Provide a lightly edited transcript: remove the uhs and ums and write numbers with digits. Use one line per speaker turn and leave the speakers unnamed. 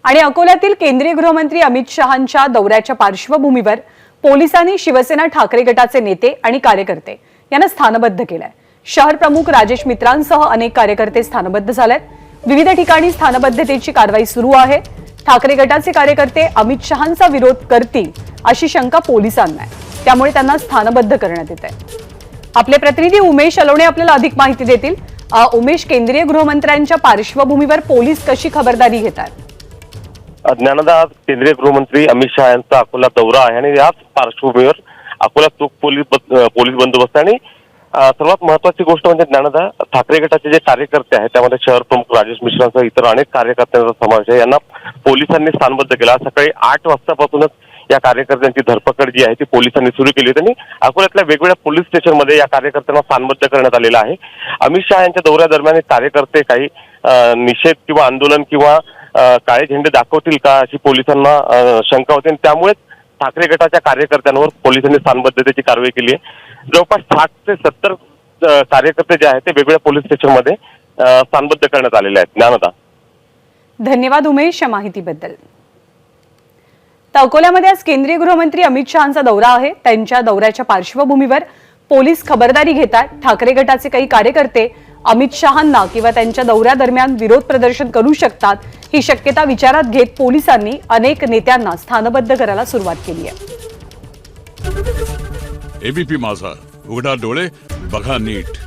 आणि अकोल्यातील केंद्रीय गृहमंत्री अमित शहांच्या दौऱ्याच्या पार्श्वभूमीवर पोलिसांनी शिवसेना ठाकरे गटाचे नेते आणि कार्यकर्ते यांना स्थानबद्ध केलंय। शहर प्रमुख राजेश मित्रांसह अनेक कार्यकर्ते स्थानबद्ध झालेत। विविध ठिकाणी स्थानबद्धतेची कारवाई सुरू आहे। ठाकरे गटाचे कार्यकर्ते अमित शहांचा विरोध करतील अशी शंका पोलिसांना आहे, त्यामुळे त्यांना स्थानबद्ध करण्यात येत आहे। आपले प्रतिनिधी उमेश अलोणे आपल्याला अधिक माहिती देतील। उमेश, केंद्रीय गृहमंत्र्यांच्या पार्श्वभूमीवर पोलीस कशी खबरदारी घेतात?
ज्ञानदा, केंद्रीय गृहमंत्री अमित शहा यांचा अकोला दौरा आहे आणि याच पार्श्वभूमीवर अकोला चोख पोलीस बंदोबस्त आणि सर्वात महत्वाची गोष्ट म्हणजे ज्ञानदा, ठाकरे गटाचे जे कार्यकर्ते आहेत त्यामध्ये शहर प्रमुख राजेश मिश्रांसह इतर अनेक कार्यकर्त्यांचा समावेश आहे। यांना पोलिसांनी स्थानबद्ध केला। सकाळी 8 वाजतापासूनच या कार्यकर्त्यांची धरपकड जी आहे ती पोलिसांनी सुरू केली होती आणि अकोल्यातल्या वेगवेगळ्या पोलीस स्टेशनमध्ये या कार्यकर्त्यांना स्थानबद्ध करण्यात आलेलं आहे। अमित शहा यांच्या दौऱ्यादरम्यान कार्यकर्ते काही निषेध किंवा आंदोलन किंवा काळे झेंडे दाखवतील का अशी पोलिसांना शंका होती आणि त्यामुळे ठाकरे गटाच्या कार्यकर्त्यांवर पोलिसांनी स्थानबद्धतेची कारवाई केली आहे। जवळपास 60 ते 70 कार्यकर्ते जे आहेत ते वेगवेगळ्या पोलीस स्टेशनमध्ये स्थानबद्ध करण्यात आलेले आहेत। ज्ञानदा,
धन्यवाद उमेश या माहितीबद्दल। तर अकोल्यामध्ये आज केंद्रीय गृहमंत्री अमित शहांचा दौरा आहे। त्यांच्या दौऱ्याच्या पार्श्वभूमीवर पोलीस खबरदारी घेतात। ठाकरे गटाचे काही कार्यकर्ते अमित शहांना किंवा त्यांच्या दौऱ्यादरम्यान विरोध प्रदर्शन करू शकतात, ही शक्यता विचारात घेत पोलिसांनी अनेक नेत्यांना स्थानबद्ध करायला सुरुवात केली आहे।
एबीपी माझा, उघडा डोळे बघा नीट।